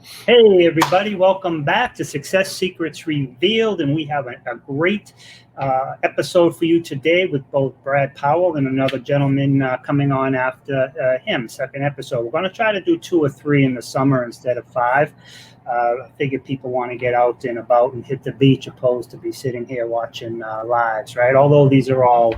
Hey everybody, welcome back to Success Secrets Revealed, and we have a great episode for you today with both Brad Powell and another gentleman coming on after him, second episode. We're going to try to do 2 or 3 in the summer instead of 5. I figure people want to get out and about and hit the beach opposed to be sitting here watching lives, right? Although these are all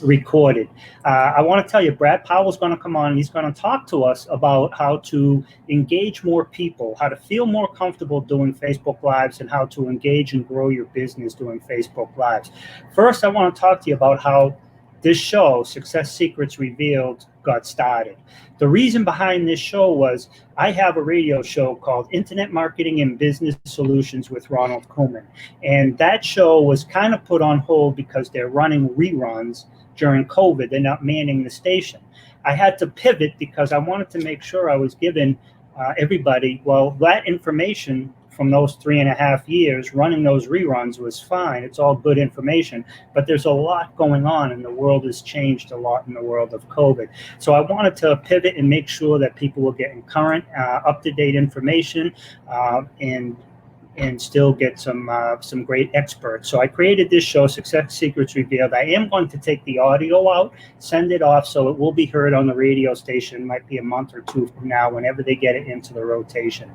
recorded. I want to tell you, Brad Powell's going to come on and he's going to talk to us about how to engage more people, how to feel more comfortable doing Facebook Lives, and how to engage and grow your business doing Facebook Lives. First, I want to talk to you about how this show, Success Secrets Revealed, got started. The reason behind this show was I have a radio show called Internet Marketing and Business Solutions with Ronald Couming. And that show was kind of put on hold because they're running reruns during COVID. They're not manning the station. I had to pivot because I wanted to make sure I was giving everybody, well, that information from those 3.5 years, running those reruns was fine. It's all good information, but there's a lot going on and the world has changed a lot in the world of COVID. So I wanted to pivot and make sure that people were getting current, up-to-date information and still get some great experts. So I created this show, Success Secrets Revealed. I am going to take the audio out, send it off, so it will be heard on the radio station. It might be a month or 2 from now, whenever they get it into the rotation.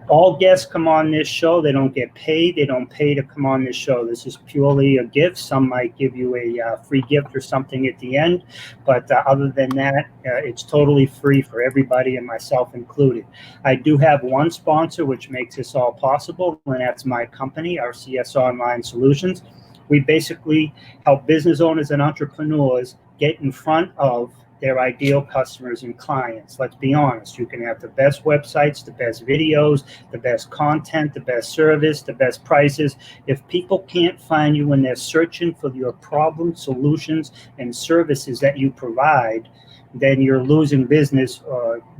All guests come on this show. They don't get paid. They don't pay to come on this show. This is purely a gift. Some might give you a free gift or something at the end. But other than that, it's totally free for everybody and myself included. I do have one sponsor, which makes this all possible, and that's my company, RCS Online Solutions. We basically help business owners and entrepreneurs get in front of their ideal customers and clients. Let's be honest, you can have the best websites, the best videos, the best content, the best service, the best prices. If people can't find you when they're searching for your problem solutions and services that you provide, then you're losing business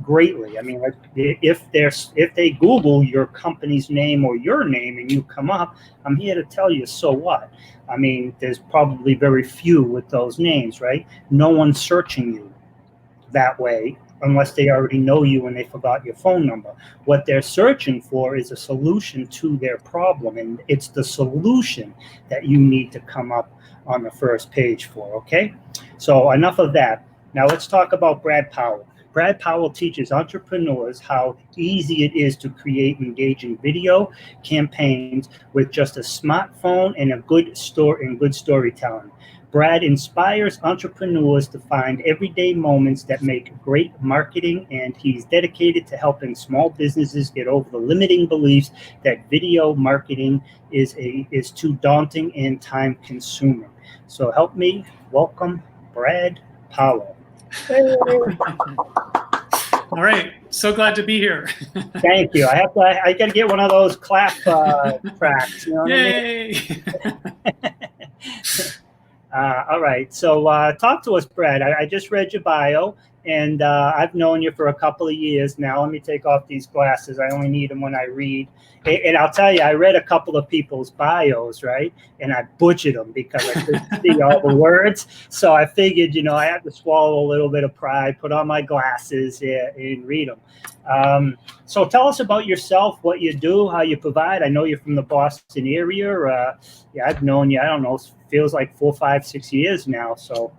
greatly. I mean, if they Google your company's name or your name and you come up, I'm here to tell you, so what? I mean, there's probably very few with those names, right? No one's searching you that way unless they already know you and they forgot your phone number. What they're searching for is a solution to their problem, and it's the solution that you need to come up on the first page for, okay? So enough of that. Now let's talk about Brad Powell. Brad Powell teaches entrepreneurs how easy it is to create engaging video campaigns with just a smartphone and good storytelling. Brad inspires entrepreneurs to find everyday moments that make great marketing, and he's dedicated to helping small businesses get over the limiting beliefs that video marketing is too daunting and time-consuming. So help me welcome Brad Powell. All right, so glad to be here. Thank you. I got to get one of those clap tracks. You know what Yay! I mean? All right, so talk to us, Brad. I just read your bio, and I've known you for a couple of years now. Let me take off these glasses. I only need them when I read. And I'll tell you, I read a couple of people's bios, right? And I butchered them because I couldn't see all the words. So I figured, you know, I had to swallow a little bit of pride, put on my glasses and read them. So tell us about yourself, what you do, how you provide. I know you're from the Boston area. Yeah, I've known you, I don't know, feels like 4, 5, 6 years now. So,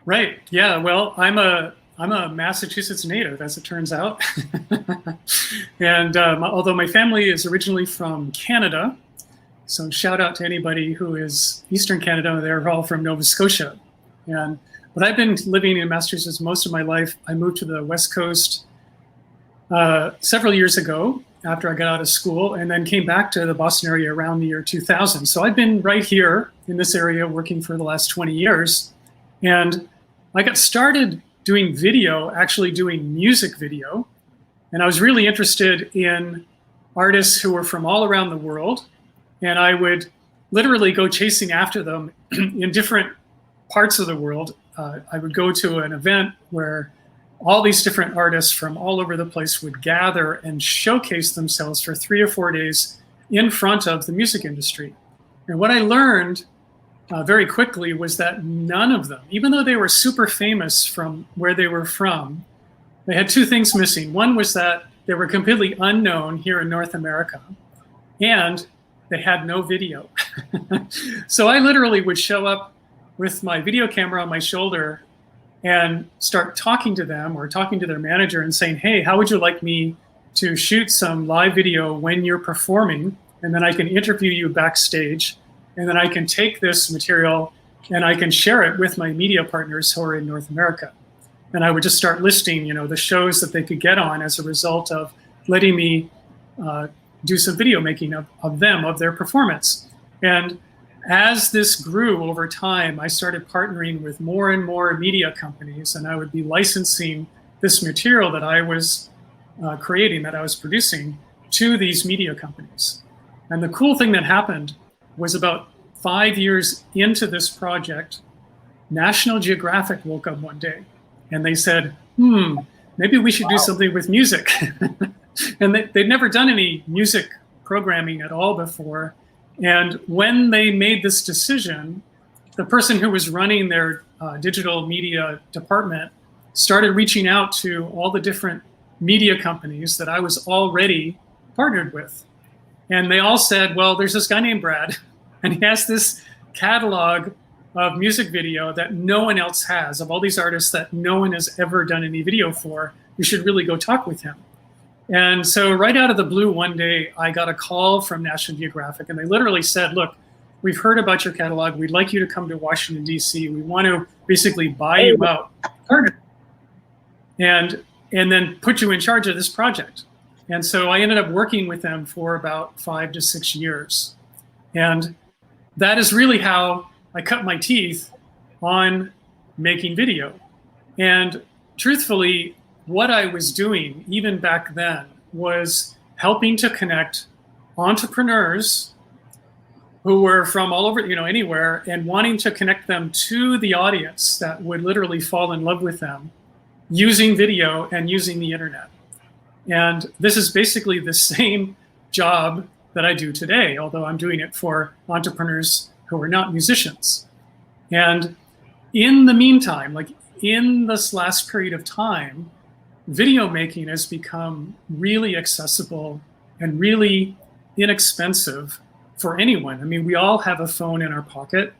right, yeah. Well, I'm a Massachusetts native, as it turns out, and although my family is originally from Canada, so shout out to anybody who is Eastern Canada. They're all from Nova Scotia, but I've been living in Massachusetts most of my life. I moved to the West Coast several years ago after I got out of school, and then came back to the Boston area around the year 2000. So I've been right here in this area working for the last 20 years. And I got started doing video, actually doing music video. And I was really interested in artists who were from all around the world. And I would literally go chasing after them in different parts of the world. I would go to an event where all these different artists from all over the place would gather and showcase themselves for 3 or 4 days in front of the music industry. And what I learned very quickly was that none of them, even though they were super famous from where they were from, they had 2 things missing. One was that they were completely unknown here in North America, and they had no video. So I literally would show up with my video camera on my shoulder and start talking to them or talking to their manager and saying, hey, how would you like me to shoot some live video when you're performing? And then I can interview you backstage. And then I can take this material and I can share it with my media partners who are in North America. And I would just start listing, the shows that they could get on as a result of letting me do some video making of them, of their performance. And as this grew over time, I started partnering with more and more media companies, and I would be licensing this material that I was creating, that I was producing, to these media companies. And the cool thing that happened was about 5 years into this project, National Geographic woke up one day and they said, maybe we should do something with music. And they'd never done any music programming at all before. And when they made this decision, the person who was running their digital media department started reaching out to all the different media companies that I was already partnered with. And they all said, well, there's this guy named Brad, and he has this catalog of music video that no one else has, of all these artists that no one has ever done any video for. You should really go talk with him. And so right out of the blue one day, I got a call from National Geographic, and they literally said, look, we've heard about your catalog. We'd like you to come to Washington, D.C. We want to basically buy you out and then put you in charge of this project. And so I ended up working with them for about 5 to 6 years. And that is really how I cut my teeth on making video. And truthfully, what I was doing even back then was helping to connect entrepreneurs who were from all over, anywhere, and wanting to connect them to the audience that would literally fall in love with them using video and using the internet. And this is basically the same job that I do today, although I'm doing it for entrepreneurs who are not musicians. And in the meantime, like in this last period of time, video making has become really accessible and really inexpensive for anyone. I mean, we all have a phone in our pocket.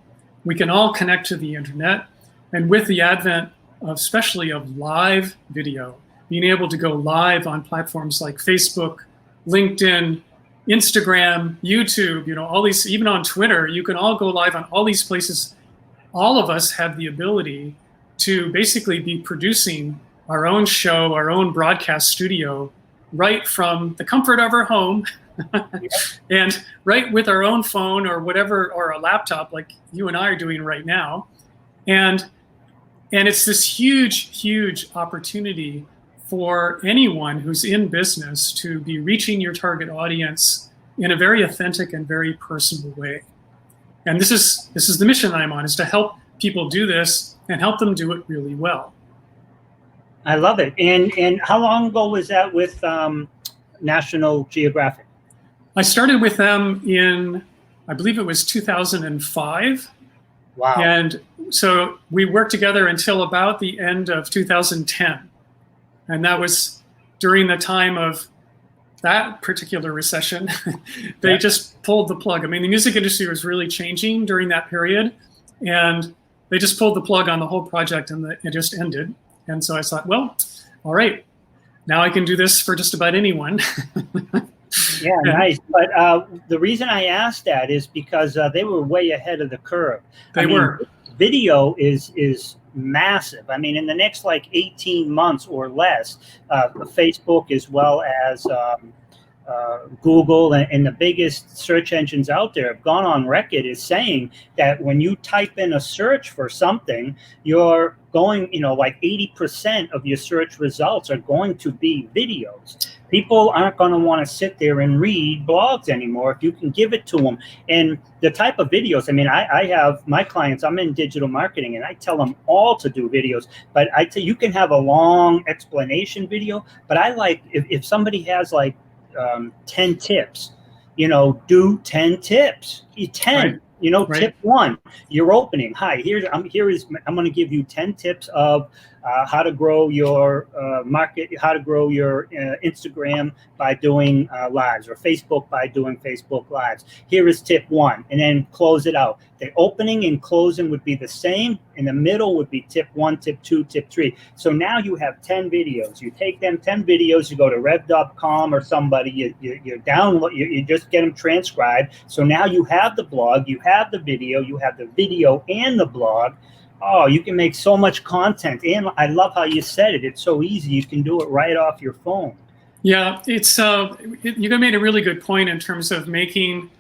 We can all connect to the internet. And with the advent of, especially of live video, being able to go live on platforms like Facebook, LinkedIn, Instagram, YouTube, all these, even on Twitter, you can all go live on all these places. All of us have the ability to basically be producing our own show, our own broadcast studio, right from the comfort of our home and right with our own phone or whatever, or a laptop like you and I are doing right now. And it's this huge, huge opportunity for anyone who's in business to be reaching your target audience in a very authentic and very personal way. And this is the mission I'm on, is to help people do this and help them do it really well. I love it. And how long ago was that with National Geographic? I started with them in, I believe it was 2005. Wow. And so we worked together until about the end of 2010. And that was during the time of that particular recession. They just pulled the plug. I mean, the music industry was really changing during that period, and they just pulled the plug on the whole project, and it just ended. And so I thought, well, all right, now I can do this for just about anyone. Yeah, nice. But the reason I asked that is because they were way ahead of the curve. They were. Video is massive. I mean, in the next like 18 months or less, Facebook as well as Google and the biggest search engines out there have gone on record as saying that when you type in a search for something, you're going, like 80% of your search results are going to be videos. People aren't going to want to sit there and read blogs anymore if you can give it to them. And the type of videos, I mean, I have my clients, I'm in digital marketing, and I tell them all to do videos. But I tell you can have a long explanation video, but I like if somebody has like 10 tips, do 10 tips. 10. Right. Tip 1, you're opening. Hi, I'm going to give you 10 tips of how to grow your market, how to grow your Instagram by doing lives, or Facebook by doing Facebook lives. Here is tip 1, and then close it out. The opening and closing would be the same. In the middle would be tip 1, tip 2, tip 3. So now you have 10 videos. You take them 10 videos, you go to rev.com or somebody, you download, you just get them transcribed. So now you have the blog, you have the video and the blog. Oh, you can make so much content. And I love how you said it. It's so easy. You can do it right off your phone. Yeah, it's you made a really good point in terms of making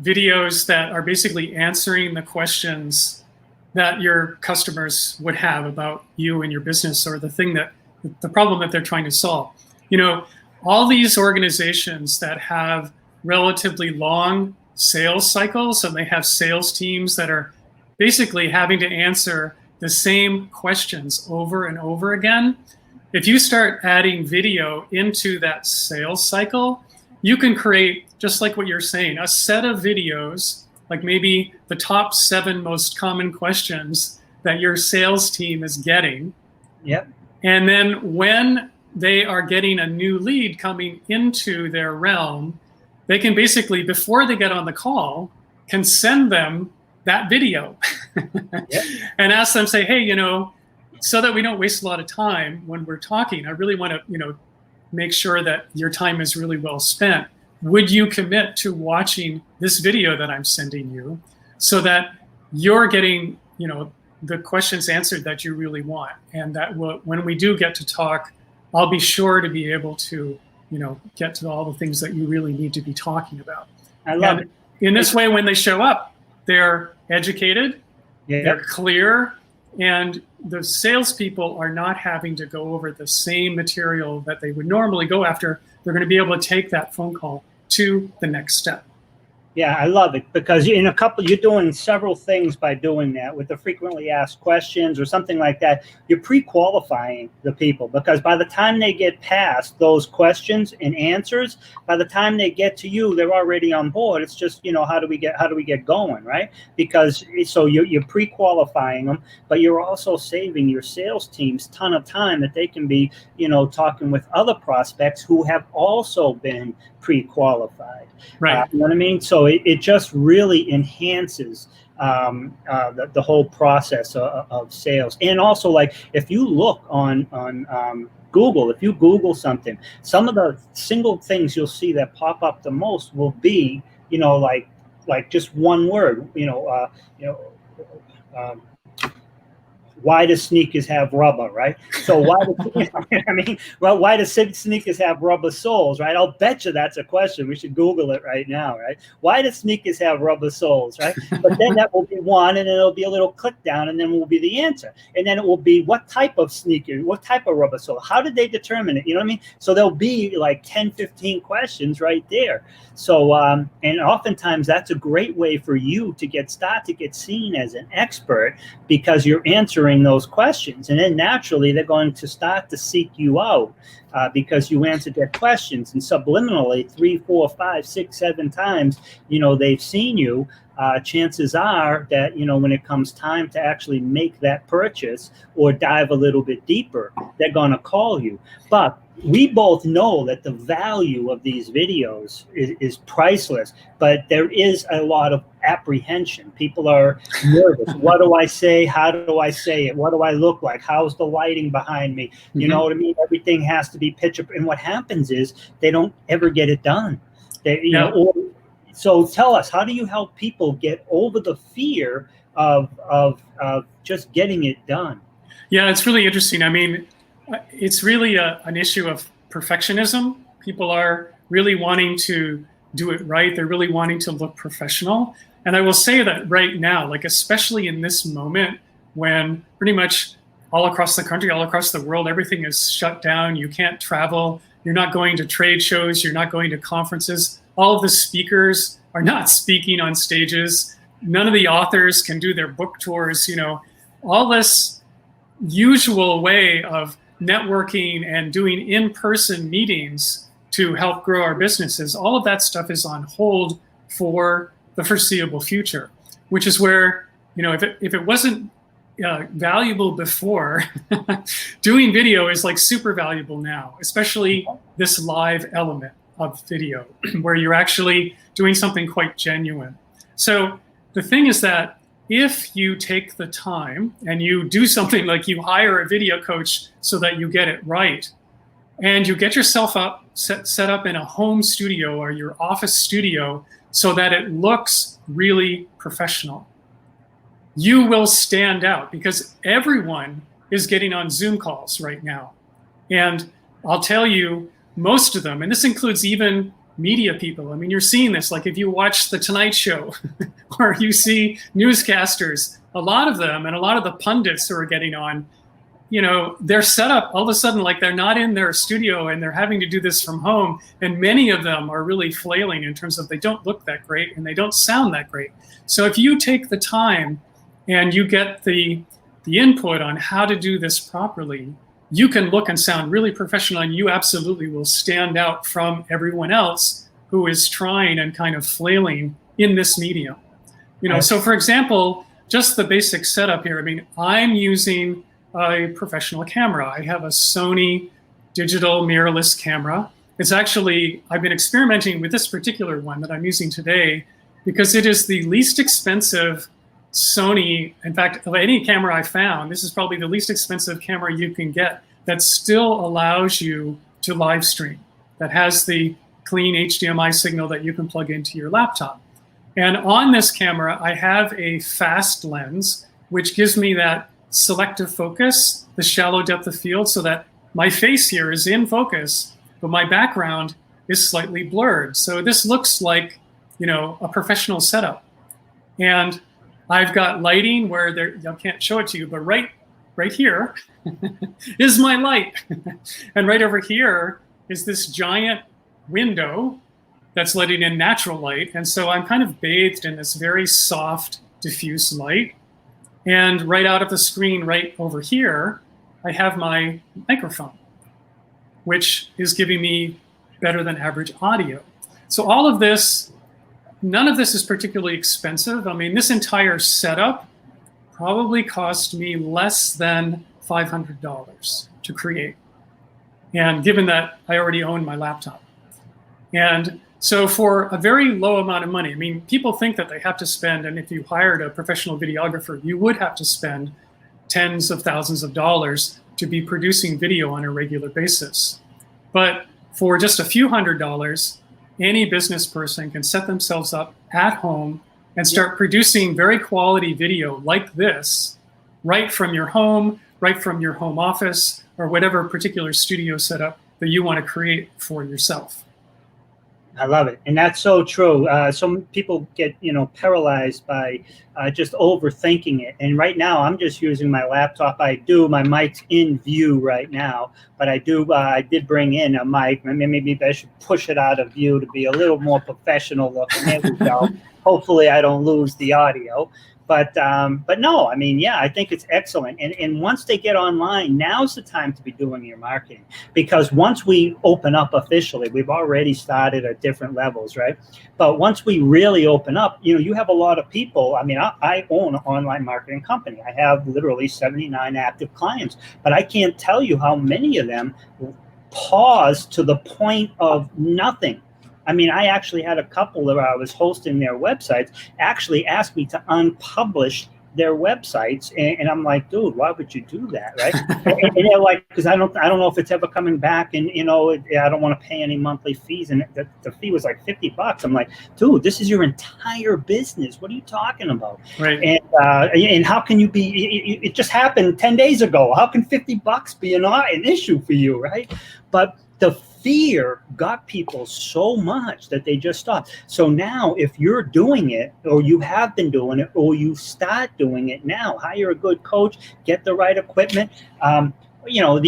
videos that are basically answering the questions that your customers would have about you and your business, or the problem that they're trying to solve. You know, all these organizations that have relatively long sales cycles, and they have sales teams that are basically having to answer the same questions over and over again. If you start adding video into that sales cycle, you can create, just like what you're saying, a set of videos, like maybe the top 7 most common questions that your sales team is getting. Yep. And then when they are getting a new lead coming into their realm, they can basically, before they get on the call, can send them that video. Yep. And ask them, say, hey, you know, so that we don't waste a lot of time when we're talking, I really want to, you know, make sure that your time is really well spent. Would you commit to watching this video that I'm sending you, so that you're getting, you know, the questions answered that you really want? And that will, when we do get to talk, I'll be sure to be able to, you know, get to all the things that you really need to be talking about. I love it. In this way, when they show up, they're educated, yeah, they're clear, and the salespeople are not having to go over the same material that they would normally go after. They're going to be able to take that phone call to the next step. Yeah, I love it, because you're doing several things by doing that with the frequently asked questions or something like that. You're pre-qualifying the people, because by the time they get past those questions and answers, by the time they get to you, they're already on board. It's just, you know, how do we get going, right? Because so you're pre-qualifying them, but you're also saving your sales teams a ton of time that they can be, you know, talking with other prospects who have also been pre-qualified. Right. You know what I mean? So it just really enhances the whole process of sales. And also, like, if you look on Google, if you Google something, some of the single things you'll see that pop up the most will be, you know, like just one word, why do sneakers have rubber, right? So why do sneakers have rubber soles, right? I'll bet you that's a question. We should Google it right now, right? Why do sneakers have rubber soles, right? But then that will be one, and then it'll be a little click down, and then will be the answer. And then it will be what type of sneaker, what type of rubber sole, how did they determine it? You know what I mean? So there'll be like 10, 15 questions right there. So, and oftentimes that's a great way for you to get seen as an expert, because you're answering those questions, and then naturally they're going to start to seek you out because you answered their questions, and subliminally 3, 4, 5, 6, 7 times, you know, they've seen you. Chances are that, you know, when it comes time to actually make that purchase or dive a little bit deeper, they're going to call you. But we both know that the value of these videos is priceless, but there is a lot of apprehension. People are nervous. What do I say? How do I say it? What do I look like? How's the lighting behind me? You know what I mean? Everything has to be pitch up. And what happens is they don't ever get it done. So tell us, how do you help people get over the fear of just getting it done? Yeah, it's really interesting. I mean, it's really an issue of perfectionism. People are really wanting to do it right. They're really wanting to look professional. And I will say that right now, like especially in this moment when pretty much all across the country, all across the world, everything is shut down. You can't travel. You're not going to trade shows. You're not going to conferences. All of the speakers are not speaking on stages. None of the authors can do their book tours. You know, all this usual way of networking and doing in-person meetings to help grow our businesses, all of that stuff is on hold for the foreseeable future, which is where, you know, if it wasn't valuable before, doing video is like super valuable now, especially this live element of video where you're actually doing something quite genuine. So the thing is that if you take the time and you do something like you hire a video coach so that you get it right, and you get yourself up, set up in a home studio or your office studio so that it looks really professional, you will stand out because everyone is getting on Zoom calls right now. And I'll tell you, most of them, and this includes even media people. I mean, you're seeing this, like if you watch The Tonight Show or you see newscasters, a lot of them and a lot of the pundits who are getting on, you know, they're set up all of a sudden like they're not in their studio and they're having to do this from home. And many of them are really flailing in terms of they don't look that great and they don't sound that great. So if you take the time and you get the input on how to do this properly, you can look and sound really professional, and you absolutely will stand out from everyone else who is trying and kind of flailing in this medium. You know, so for example, just the basic setup here. I mean, I'm using a professional camera. I have a Sony digital mirrorless camera. It's actually, I've been experimenting with this particular one that I'm using today because it is the least expensive Sony, in fact, of any camera I found, this is probably the least expensive camera you can get that still allows you to live stream, that has the clean HDMI signal that you can plug into your laptop. And on this camera, I have a fast lens, which gives me that selective focus, the shallow depth of field, so that my face here is in focus, but my background is slightly blurred. So this looks like, you know, a professional setup. And I've got lighting where there, I can't show it to you, but right here is my light. And right over here is this giant window that's letting in natural light. And so I'm kind of bathed in this very soft, diffuse light. And right out of the screen right over here, I have my microphone, which is giving me better than average audio. So all of this, none of this is particularly expensive. I mean, this entire setup probably cost me less than $500 to create. And given that I already own my laptop. And so for a very low amount of money, I mean, people think that they have to spend, and if you hired a professional videographer, you would have to spend tens of thousands of dollars to be producing video on a regular basis. But for just a few $100s, any business person can set themselves up at home and start producing very quality video like this, right from your home, right from your home office, or whatever particular studio setup that you want to create for yourself. I love it. And that's so true. Some people get, you know, paralyzed by just overthinking it. And right now I'm just using my laptop. My mic's in view right now, but I did bring in a mic. Maybe I should push it out of view to be a little more professional looking. There we go. Hopefully I don't lose the audio. But no, I mean, yeah, I think it's excellent. And once they get online, now's the time to be doing your marketing. Because once we open up officially, we've already started at different levels, right? But once we really open up, you know, you have a lot of people. I mean, I own an online marketing company. I have literally 79 active clients. But I can't tell you how many of them pause to the point of nothing. I mean, I actually had a couple that I was hosting their websites actually ask me to unpublish their websites, and I'm like, dude, why would you do that, right? and they're like, because I don't know if it's ever coming back, and you know, I don't want to pay any monthly fees, and the fee was like $50. I'm like, dude, this is your entire business. What are you talking about? Right. And how can you be? It just happened 10 days ago. How can $50 be an issue for you, right? But the fear got people so much that they just stopped. So now if you're doing it, or you have been doing it, or you start doing it now, hire a good coach, get the right equipment. You know,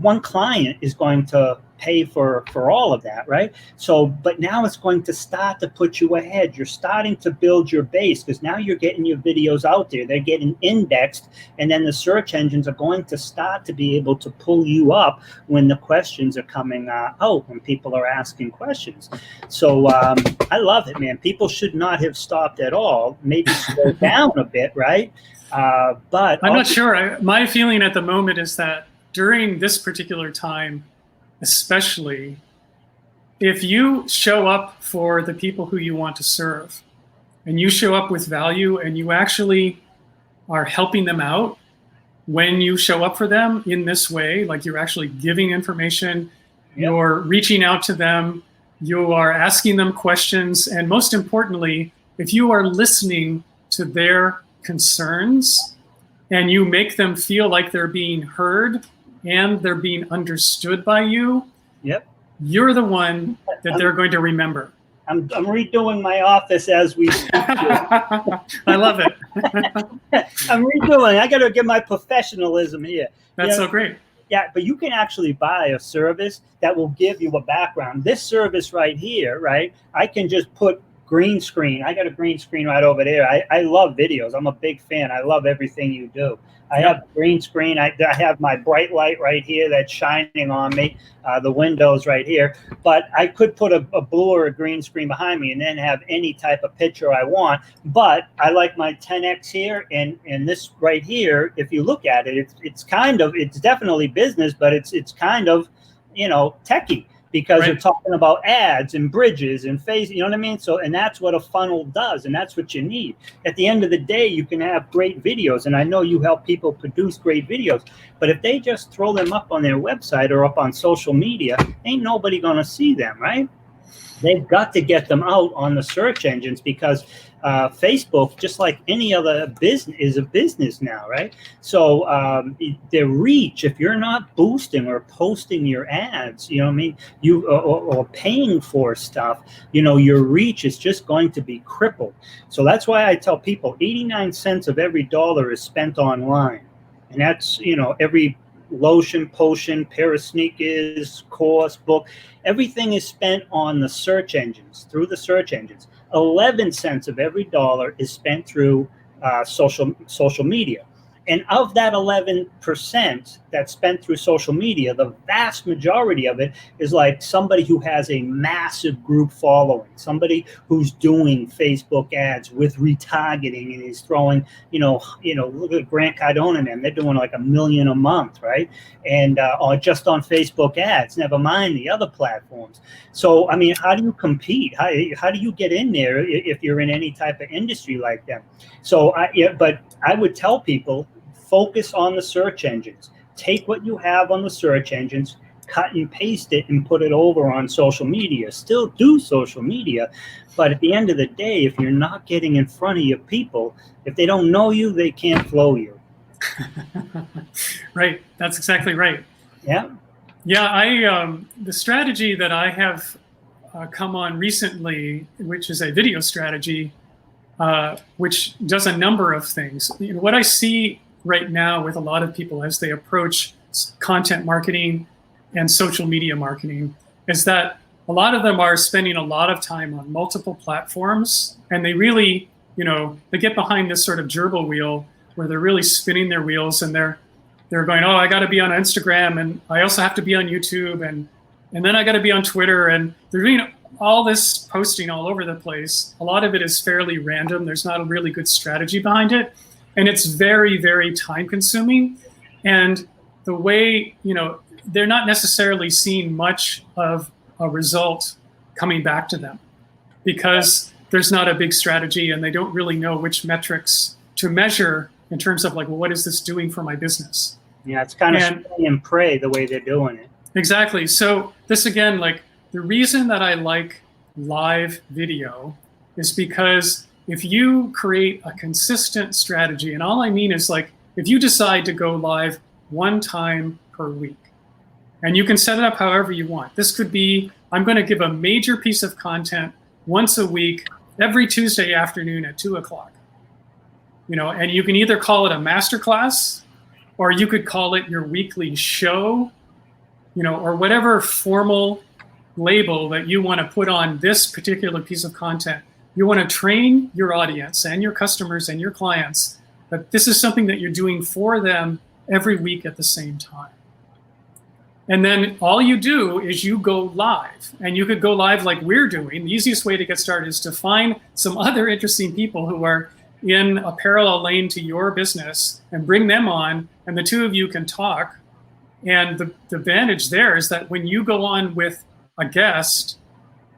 one client is going to pay for all of that, right? So, but now it's going to start to put you ahead. You're starting to build your base because now you're getting your videos out there. They're getting indexed, and then the search engines are going to start to be able to pull you up when the questions are coming out, when people are asking questions. So I love it, man. People should not have stopped at all. Maybe slow down a bit, right? But I'm not sure. My feeling at the moment is that during this particular time, especially, if you show up for the people who you want to serve, and you show up with value, and you actually are helping them out when you show up for them in this way, like you're actually giving information, you're reaching out to them, you are asking them questions, and most importantly, if you are listening to their concerns and you make them feel like they're being heard and they're being understood by you, you're the one that they're going to remember. I'm redoing my office as we speak. I love it. I'm redoing. I got to get my professionalism here. That's so great. Yeah, but you can actually buy a service that will give you a background. This service right here, right? I can just put green screen. I got a green screen right over there. I love videos. I'm a big fan. I love everything you do. I have green screen. I have my bright light right here that's shining on me, the windows right here. But I could put a blue or a green screen behind me and then have any type of picture I want. But I like my 10X here and this right here. If you look at it, it's definitely business, but it's kind of, techie. Because they're talking about ads and bridges and face, you know what I mean? So, and that's what a funnel does, and that's what you need. At the end of the day, you can have great videos, and I know you help people produce great videos, but if they just throw them up on their website or up on social media, ain't nobody gonna see them, right? They've got to get them out on the search engines because Facebook, just like any other business, is a business now, right? So their reach, if you're not boosting or posting your ads, you know what I mean, or paying for stuff, your reach is just going to be crippled. So that's why I tell people 89 cents of every dollar is spent online. And that's, every lotion, potion, pair of sneakers, course, book, everything is spent on the search engines, through the search engines. 11 cents of every dollar is spent through social media. And of that 11% that's spent through social media, the vast majority of it is like somebody who has a massive group following, somebody who's doing Facebook ads with retargeting and is throwing, look at Grant Cardone and them, they're doing like $1 million a month, right? And or just on Facebook ads, never mind the other platforms. So, I mean, how do you compete? How do you get in there if you're in any type of industry like that? So, but I would tell people, focus on the search engines. Take what you have on the search engines, cut and paste it, and put it over on social media. Still do social media, but at the end of the day, if you're not getting in front of your people, if they don't know you, they can't flow you. Right. That's exactly right. Yeah. Yeah. The strategy that I have come on recently, which is a video strategy, which does a number of things. What I see right now with a lot of people as they approach content marketing and social media marketing is that a lot of them are spending a lot of time on multiple platforms, and they really, they get behind this sort of gerbil wheel where they're really spinning their wheels, and they're going, oh, I got to be on Instagram, and I also have to be on YouTube, and then I got to be on Twitter, and they're doing all this posting all over the place. A lot of it is fairly random. There's not a really good strategy behind it. And it's very, very time consuming. And the way, they're not necessarily seeing much of a result coming back to them because there's not a big strategy and they don't really know which metrics to measure in terms of like, well, what is this doing for my business? Yeah, it's kind of spray and pray the way they're doing it. Exactly. So this again, like the reason that I like live video is because if you create a consistent strategy, and all I mean is like, if you decide to go live one time per week, and you can set it up however you want. This could be, I'm going to give a major piece of content once a week, every Tuesday afternoon at 2:00. And you can either call it a masterclass, or you could call it your weekly show, or whatever formal label that you want to put on this particular piece of content. You want to train your audience and your customers and your clients that this is something that you're doing for them every week at the same time. And then all you do is you go live, and you could go live like we're doing. The easiest way to get started is to find some other interesting people who are in a parallel lane to your business and bring them on, and the two of you can talk. And the advantage there is that when you go on with a guest,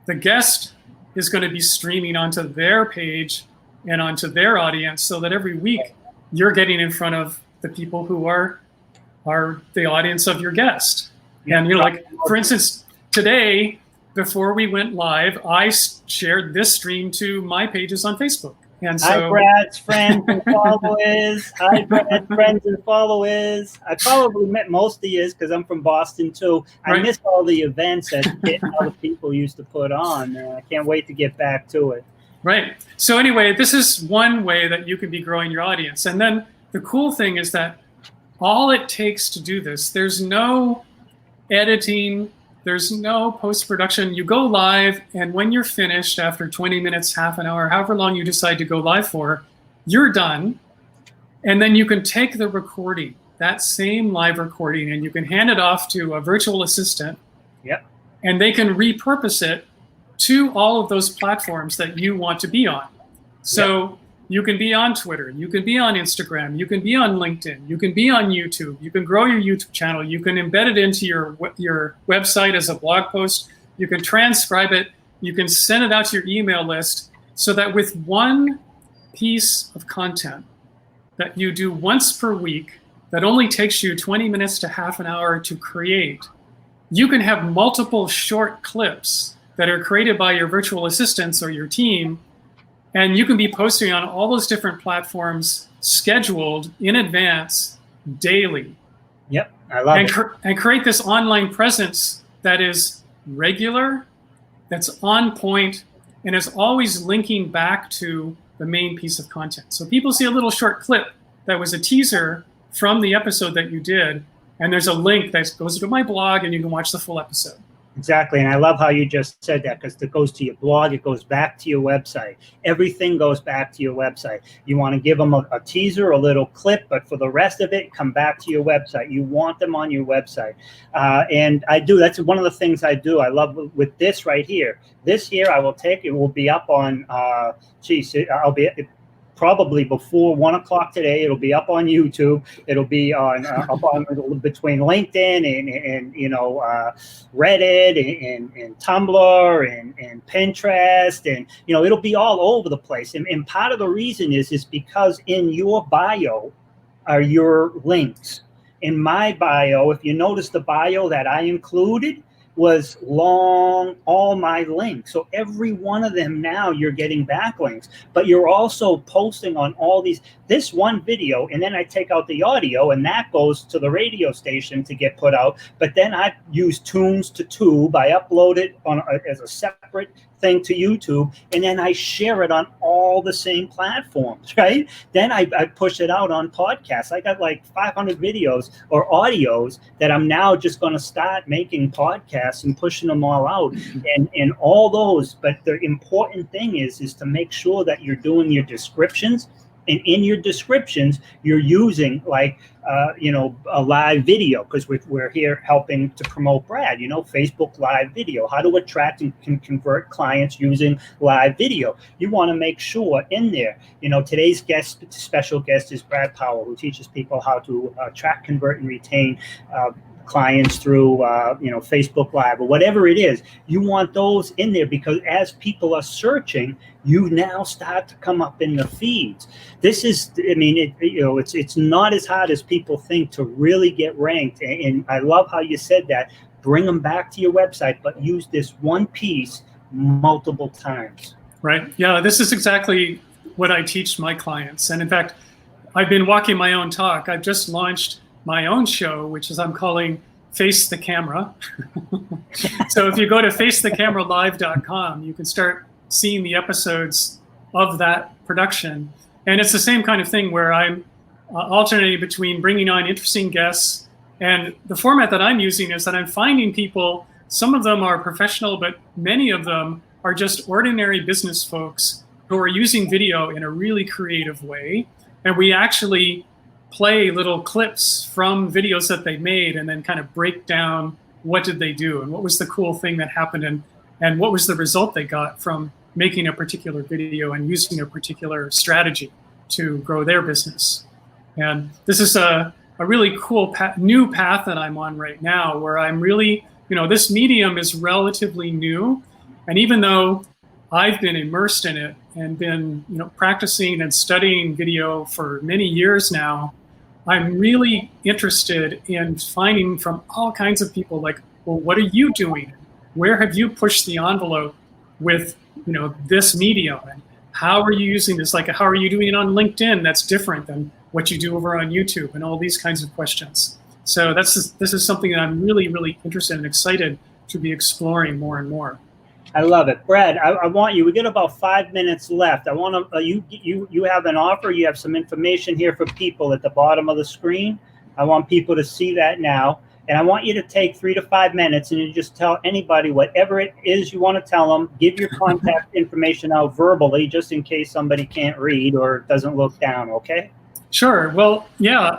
the guest is going to be streaming onto their page and onto their audience, so that every week you're getting in front of the people who are the audience of your guest. And like, for instance, today, before we went live, I shared this stream to my pages on Facebook. And so, hi, Brad's friends and followers. Hi, Brad's friends and followers. I probably met most of you because I'm from Boston, too. I missed all the events that other people used to put on. I can't wait to get back to it. Right. So anyway, this is one way that you can be growing your audience. And then the cool thing is that all it takes to do this, there's no editing, there's no post-production. You go live, and when you're finished after 20 minutes, half an hour, however long you decide to go live for, you're done. And then you can take the recording, that same live recording, and you can hand it off to a virtual assistant. Yep. And they can repurpose it to all of those platforms that you want to be on. So you can be on Twitter, you can be on Instagram, you can be on LinkedIn, you can be on YouTube, you can grow your YouTube channel, you can embed it into your website as a blog post, you can transcribe it, you can send it out to your email list, so that with one piece of content that you do once per week that only takes you 20 minutes to half an hour to create, you can have multiple short clips that are created by your virtual assistants or your team. And you can be posting on all those different platforms, scheduled in advance, daily. Yep, I love it. And create this online presence that is regular, that's on point, and is always linking back to the main piece of content. So people see a little short clip that was a teaser from the episode that you did, and there's a link that goes to my blog, and you can watch the full episode. Exactly, and I love how you just said that, because it goes to your blog, it goes back to your website. Everything goes back to your website. You want to give them a teaser, a little clip, but for the rest of it, come back to your website. You want them on your website. And I do, that's one of the things I do. I love with this right here. This here, I will take, it will be up on, I'll be, probably before 1 o'clock today. It'll be up on YouTube. It'll be on up on between LinkedIn and Reddit and Tumblr and Pinterest, and it'll be all over the place. And part of the reason is because in your bio are your links. In my bio, if you notice, the bio that I included was long, all my links. So every one of them now you're getting backlinks, but you're also posting on all these, this one video, and then I take out the audio and that goes to the radio station to get put out. But then I use Tunes to Tube. I upload it as a separate thing to YouTube, and then I share it on all the same platforms, right? Then I push it out on podcasts. I got like 500 videos or audios that I'm now just going to start making podcasts and pushing them all out, and all those. But the important thing is to make sure that you're doing your descriptions. And in your descriptions, you're using like, a live video, because we're here helping to promote Brad, Facebook live video, how to attract and convert clients using live video. You want to make sure in there, today's special guest is Brad Powell, who teaches people how to attract, convert, and retain clients through Facebook Live or whatever it is. You want those in there, because as people are searching, you now start to come up in the feeds. This is, it's not as hard as people think to really get ranked. And I love how you said that. Bring them back to your website, but use this one piece multiple times. Right. Yeah, this is exactly what I teach my clients. And in fact, I've been walking my own talk. I've just launched my own show, which is I'm calling Face the Camera. So if you go to facethecameralive.com, you can start seeing the episodes of that production. And it's the same kind of thing where I'm alternating between bringing on interesting guests And the format that I'm using is that I'm finding people, some of them are professional, but many of them are just ordinary business folks who are using video in a really creative way. And we actually play little clips from videos that they made and then kind of break down what did they do and what was the cool thing that happened and what was the result they got from making a particular video and using a particular strategy to grow their business. And this is a really cool new path that I'm on right now, where I'm really, this medium is relatively new. And even though I've been immersed in it and been, practicing and studying video for many years now, I'm really interested in finding from all kinds of people, like, well, what are you doing? Where have you pushed the envelope with, this medium? And how are you using this? Like, how are you doing it on LinkedIn? That's different than what you do over on YouTube, and all these kinds of questions. So this is something that I'm really, really interested and excited to be exploring more and more. I love it. Brad, I want you, we got about 5 minutes left. I want to, you have an offer, you have some information here for people at the bottom of the screen. I want people to see that now. And I want you to take 3 to 5 minutes and you just tell anybody whatever it is you want to tell them. Give your contact information out verbally, just in case somebody can't read or doesn't look down, okay? Sure. Well, yeah,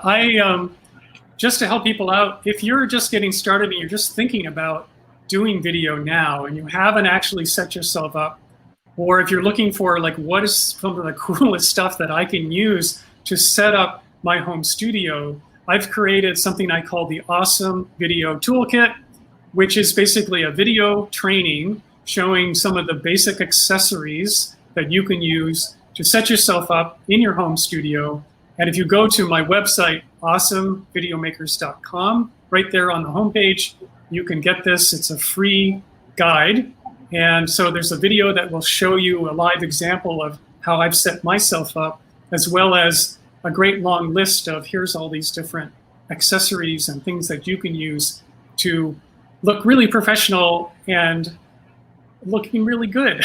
just to help people out, if you're just getting started and you're just thinking about doing video now and you haven't actually set yourself up, or if you're looking for, like, what is some of the coolest stuff that I can use to set up my home studio, I've created something I call the Awesome Video Toolkit, which is basically a video training showing some of the basic accessories that you can use to set yourself up in your home studio. And if you go to my website, awesomevideomakers.com, right there on the homepage, you can get this. It's a free guide. And so there's a video that will show you a live example of how I've set myself up, as well as a great long list of here's all these different accessories and things that you can use to look really professional and looking really good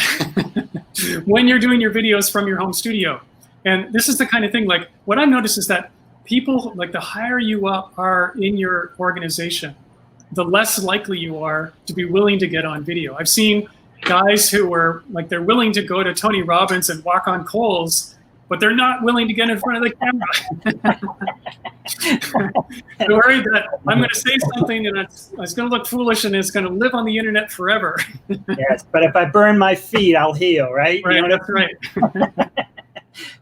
when you're doing your videos from your home studio. And this is the kind of thing, like, what I've noticed is that people, like, the higher you up are in your organization, the less likely you are to be willing to get on video. I've seen guys who were, like, they're willing to go to Tony Robbins and walk on coals, but they're not willing to get in front of the camera. They're worried that I'm going to say something and it's going to look foolish and it's going to live on the internet forever. Yes, but if I burn my feet, I'll heal, right? Right, that's right.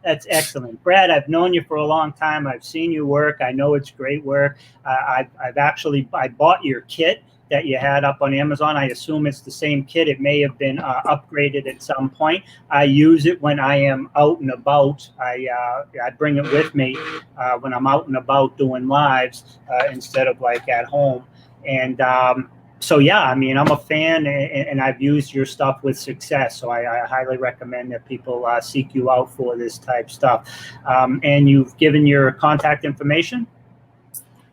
That's excellent. Brad, I've known you for a long time. I've seen you work. I know it's great work. I bought your kit that you had up on Amazon. I assume it's the same kit. It may have been upgraded at some point. I use it when I am out and about. I bring it with me when I'm out and about doing lives instead of, like, at home. And so, yeah, I mean, I'm a fan, and I've used your stuff with success. So I highly recommend that people seek you out for this type stuff. And you've given your contact information?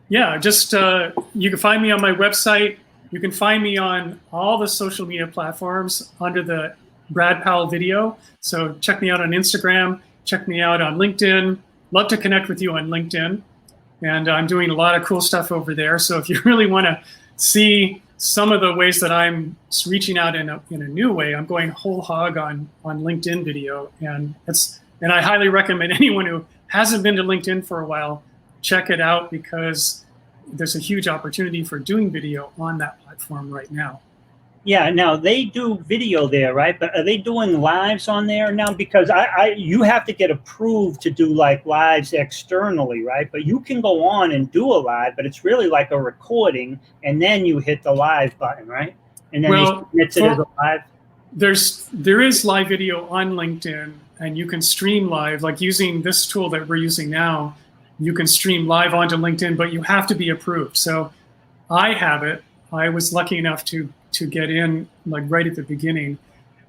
Yeah, just you can find me on my website. You can find me on all the social media platforms under the Brad Powell Video. So check me out on Instagram, check me out on LinkedIn. Love to connect with you on LinkedIn. And I'm doing a lot of cool stuff over there. So if you really want to see some of the ways that I'm reaching out in a new way, I'm going whole hog on LinkedIn video. And I highly recommend anyone who hasn't been to LinkedIn for a while, check it out, because there's a huge opportunity for doing video on that platform right now. Yeah, now they do video there, right? But are they doing lives on there now? Because you have to get approved to do, like, lives externally, right? But you can go on and do a live, but it's really like a recording, and then you hit the live button, right? And then it's it as a live. There is live video on LinkedIn, and you can stream live, like using this tool that we're using now. You can stream live onto LinkedIn, but you have to be approved. So I have it. I was lucky enough to get in, like, right at the beginning.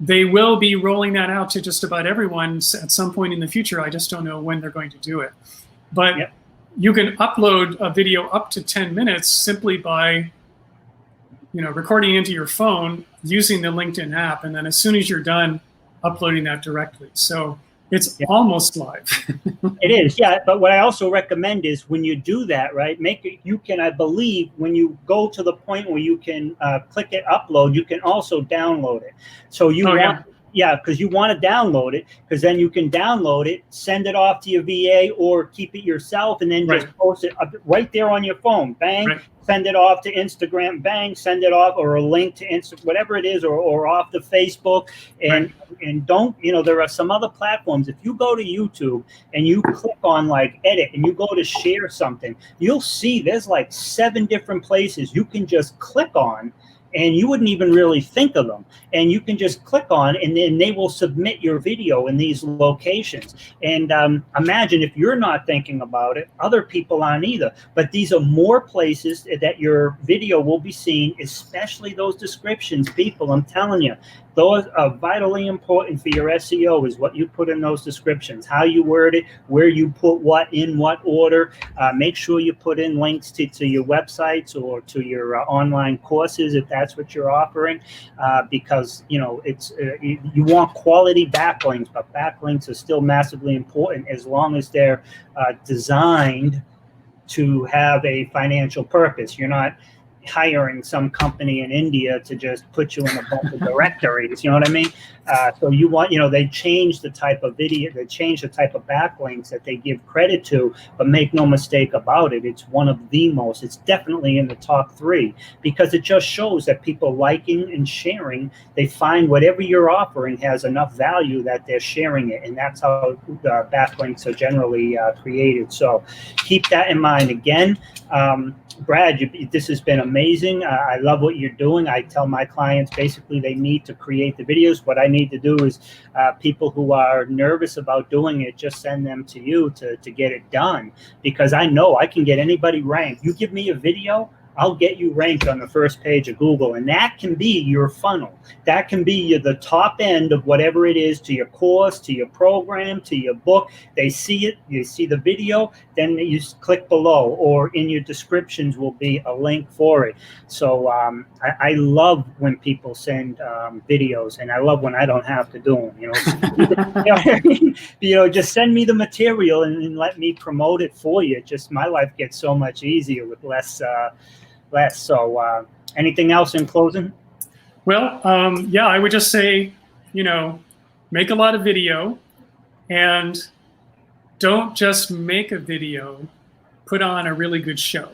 They will be rolling that out to just about everyone at some point in the future. I just don't know when they're going to do it. But yep, you can upload a video up to 10 minutes simply by, recording into your phone using the LinkedIn app. And then as soon as you're done, uploading that directly. So It's almost live. It is, yeah. But what I also recommend is when you do that, right, make it, you can, I believe, when you go to the point where you can click it, upload, you can also download it. So you want, yeah, because you want to download it, because then you can download it, send it off to your VA, or keep it yourself, and then just post it right there on your phone. Bang, send it off to Instagram. Bang, send it off, or a link to Insta, whatever it is, or off to Facebook. And and don't, you know, there are some other platforms. If you go to YouTube and you click on like edit and you go to share something, you'll see there's like 7 different places you can just click on, and you wouldn't even really think of them. And you can just click on, and then they will submit your video in these locations. And imagine if you're not thinking about it, other people aren't either. But these are more places that your video will be seen, especially those descriptions. People, I'm telling you, those are vitally important for your SEO, is what you put in those descriptions, how you word it, where you put what in what order. Make sure you put in links to your websites or to your online courses if that's what you're offering, because, you know, it's you want quality backlinks, but backlinks are still massively important as long as they're designed to have a financial purpose. You're not hiring some company in India to just put you in a bunch of directories, you know what I mean? So you want, you know, they change the type of video, they change the type of backlinks that they give credit to, but make no mistake about it, it's one of the most, it's definitely in the top 3, because it just shows that people liking and sharing, they find whatever you're offering has enough value that they're sharing it, and that's how the backlinks are generally created. So keep that in mind. Again, Brad, this has been amazing. I love what you're doing. I tell my clients basically they need to create the videos. What I need to do is people who are nervous about doing it, just send them to you to get it done, because I know I can get anybody ranked. You give me a video, I'll get you ranked on the first page of Google, and that can be your funnel. That can be the top end of whatever it is, to your course, to your program, to your book. They see it, you see the video, then you click below, or in your descriptions will be a link for it. So I love when people send videos, and I love when I don't have to do them. You know, you know, just send me the material and let me promote it for you. Just my life gets so much easier with less. So anything else in closing? Well, yeah, I would just say, you know, make a lot of video, and don't just make a video, put on a really good show.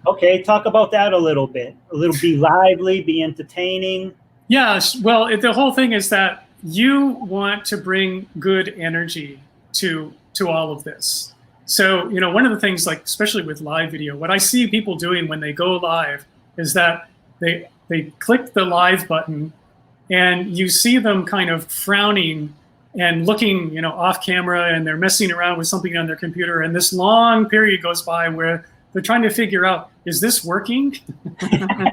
Okay, talk about that a little bit. Be lively, be entertaining. Yeah, well, the whole thing is that you want to bring good energy to all of this. So, you know, one of the things, like, especially with live video, what I see people doing when they go live is that they click the live button, and you see them kind of frowning and looking, you know, off camera, and they're messing around with something on their computer. And this long period goes by where they're trying to figure out, is this working? Am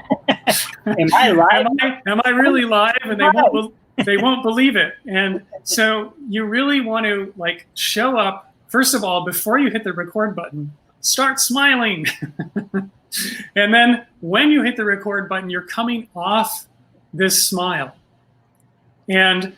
I live? Am I really live? And they won't believe it. And so you really want to, like, show up. First of all, before you hit the record button, start smiling. And then when you hit the record button, you're coming off this smile. And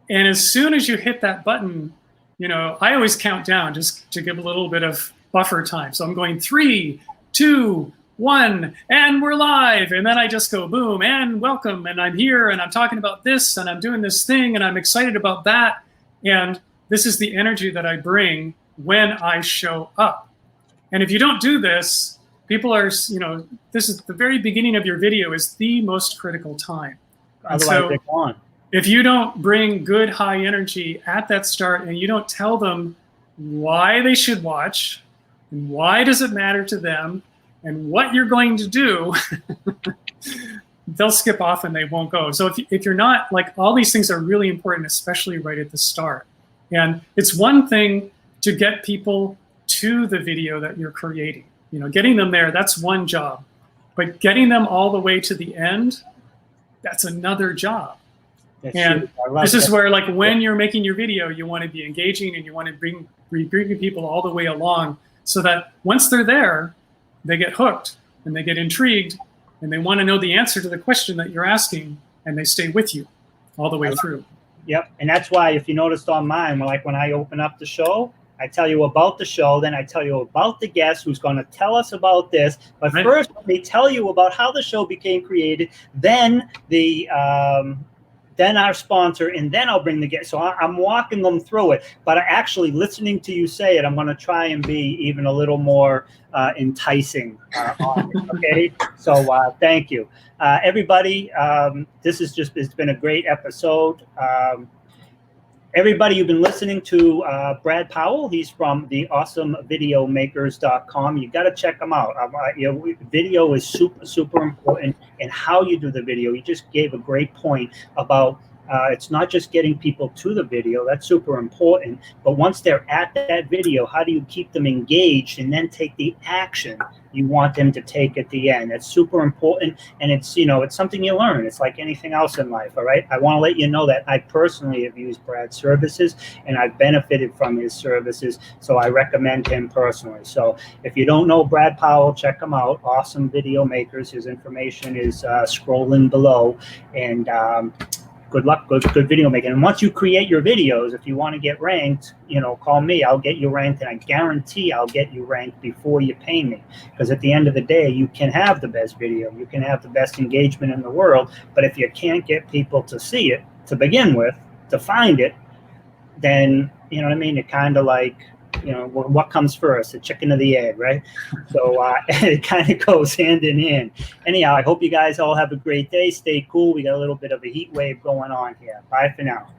as soon as you hit that button, you know, I always count down just to give a little bit of buffer time. So I'm going 3, 2, 1, and we're live. And then I just go boom, and welcome, and I'm here, and I'm talking about this, and I'm doing this thing, and I'm excited about that. And this is the energy that I bring when I show up. And if you don't do this, people are, you know, this is the very beginning of your video is the most critical time. Otherwise, they're gone. If you don't bring good high energy at that start, and you don't tell them why they should watch, and why does it matter to them, and what you're going to do, they'll skip off and they won't go. So if you're not, like, all these things are really important, especially right at the start. And it's one thing to get people to the video that you're creating. You know, getting them there, that's one job. But getting them all the way to the end, that's another job. And this is where, like, when you're making your video, you want to be engaging, and you want to bring people all the way along, so that once they're there, they get hooked, and they get intrigued, and they want to know the answer to the question that you're asking, and they stay with you all the way through. Yep. And that's why, if you noticed on mine, like when I open up the show, I tell you about the show, then I tell you about the guest who's going to tell us about this. But first, let me tell you about how the show became created, then then our sponsor, and then I'll bring the guest. So I'm walking them through it. But actually, listening to you say it, I'm going to try and be even a little more enticing on it, okay? So thank you. Everybody, it's been a great episode. Everybody, you've been listening to Brad Powell. He's from the awesomevideomakers.com. You got to check him out. Video is super, super important, and how you do the video. You just gave a great point about it's not just getting people to the video. That's super important. But once they're at that video, how do you keep them engaged and then take the action you want them to take at the end? That's super important. And it's, it's something you learn. It's like anything else in life. All right. I want to let you know that I personally have used Brad's services and I've benefited from his services. So I recommend him personally. So if you don't know Brad Powell, check him out. Awesome Video Makers. His information is scrolling below. And good luck, good video making. And once you create your videos, if you want to get ranked, call me. I'll get you ranked, and I guarantee I'll get you ranked before you pay me. Because at the end of the day, you can have the best video, you can have the best engagement in the world, but if you can't get people to see it to begin with, to find it, then you know what I mean. It kind of like, what comes first, the chicken or the egg, right? So it kind of goes hand in hand. Anyhow, I hope you guys all have a great day. Stay cool. We got a little bit of a heat wave going on here. Bye for now.